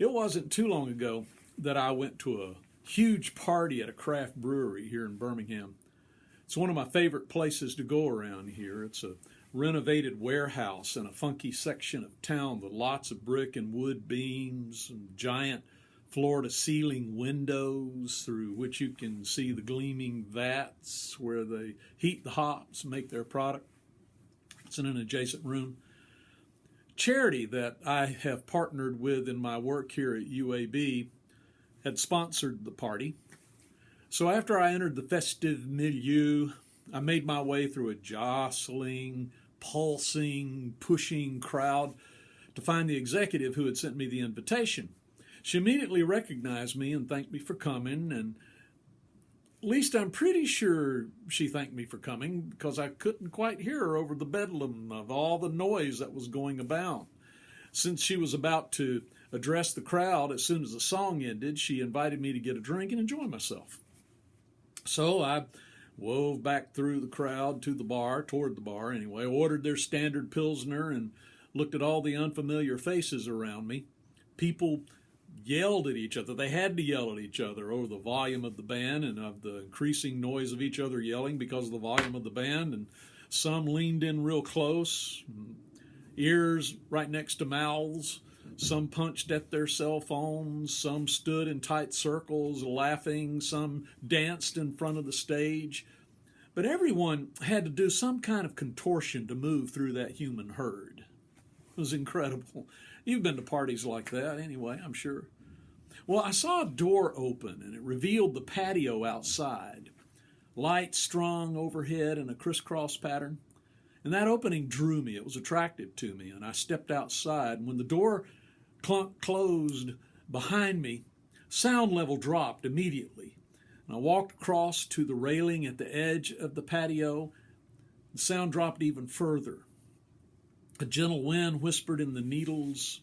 It wasn't too long ago that I went to a huge party at a craft brewery here in Birmingham. It's one of my favorite places to go around here. It's a renovated warehouse in a funky section of town with lots of brick and wood beams and giant floor-to-ceiling windows through which you can see the gleaming vats where they heat the hops and make their product. It's in an adjacent room. Charity that I have partnered with in my work here at UAB had sponsored the party. So after I entered the festive milieu, I made my way through a jostling, pulsing, pushing crowd to find the executive who had sent me the invitation. She immediately recognized me and thanked me for coming, and at least I'm pretty sure she thanked me for coming because I couldn't quite hear her over the bedlam of all the noise that was going about. Since she was about to address the crowd as soon as the song ended, she invited me to get a drink and enjoy myself. So I wove back through the crowd to the bar, toward the bar anyway, ordered their standard Pilsner and looked at all the unfamiliar faces around me. People yelled at each other. They had to yell at each other over the volume of the band and of the increasing noise of each other yelling because of the volume of the band. And some leaned in real close, ears right next to mouths. Some punched at their cell phones. Some stood in tight circles laughing. Some danced in front of the stage. But everyone had to do some kind of contortion to move through that human herd. It was incredible. You've been to parties like that anyway, I'm sure. Well, I saw a door open, and it revealed the patio outside. Lights strung overhead in a crisscross pattern. And that opening drew me. It was attractive to me, and I stepped outside. And when the door closed behind me, sound level dropped immediately. And I walked across to the railing at the edge of the patio. The sound dropped even further. A gentle wind whispered in the needles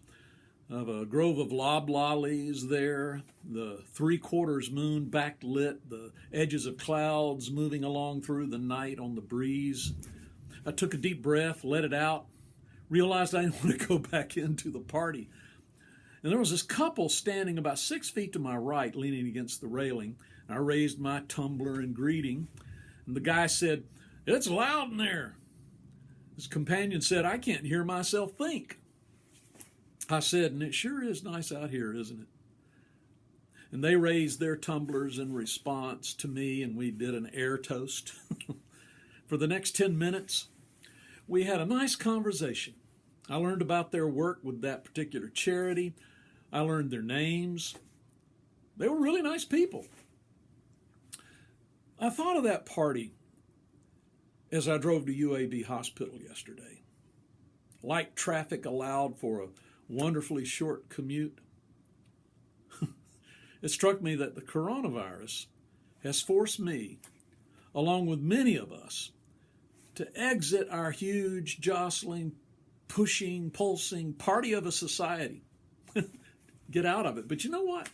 of a grove of loblollies there, the three-quarters moon backlit, the edges of clouds moving along through the night on the breeze. I took a deep breath, let it out, realized I didn't want to go back into the party. And there was this couple standing about 6 feet to my right, leaning against the railing. I raised my tumbler in greeting, and the guy said, "It's loud in there." His companion said, "I can't hear myself think." I said, "And it sure is nice out here, isn't it?" And they raised their tumblers in response to me, and we did an air toast. For the next 10 minutes, we had a nice conversation. I learned about their work with that particular charity. I learned their names. They were really nice people. I thought of that party as I drove to UAB Hospital yesterday. Light traffic allowed for a wonderfully short commute. It struck me that the coronavirus has forced me, along with many of us, to exit our huge, jostling, pushing, pulsing party of a society. Get out of it. But you know what?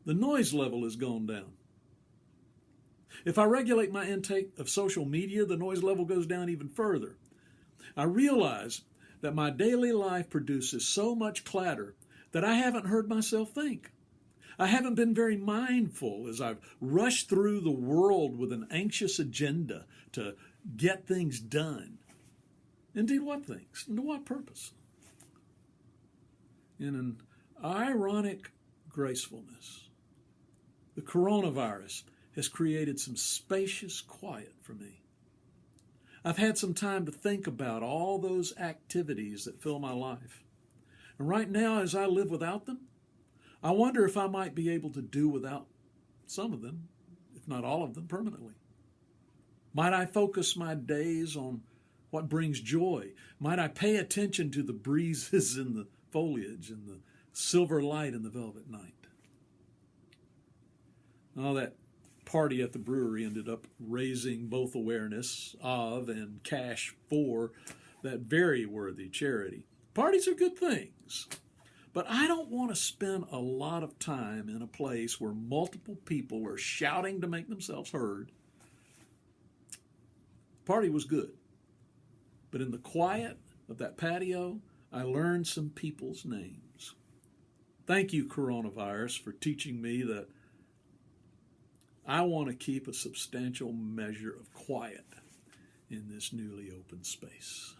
The noise level has gone down. If I regulate my intake of social media, the noise level goes down even further. I realize that my daily life produces so much clatter that I haven't heard myself think. I haven't been very mindful as I've rushed through the world with an anxious agenda to get things done. Indeed, what things? And to what purpose? In an ironic gracefulness, the coronavirus has created some spacious quiet for me. I've had some time to think about all those activities that fill my life. And right now, as I live without them, I wonder if I might be able to do without some of them, if not all of them, permanently. Might I focus my days on what brings joy? Might I pay attention to the breezes in the foliage and the silver light in the velvet night? Oh, that party at the brewery ended up raising both awareness of and cash for that very worthy charity. Parties are good things, but I don't want to spend a lot of time in a place where multiple people are shouting to make themselves heard. The party was good, but in the quiet of that patio, I learned some people's names. Thank you, coronavirus, for teaching me that I want to keep a substantial measure of quiet in this newly opened space.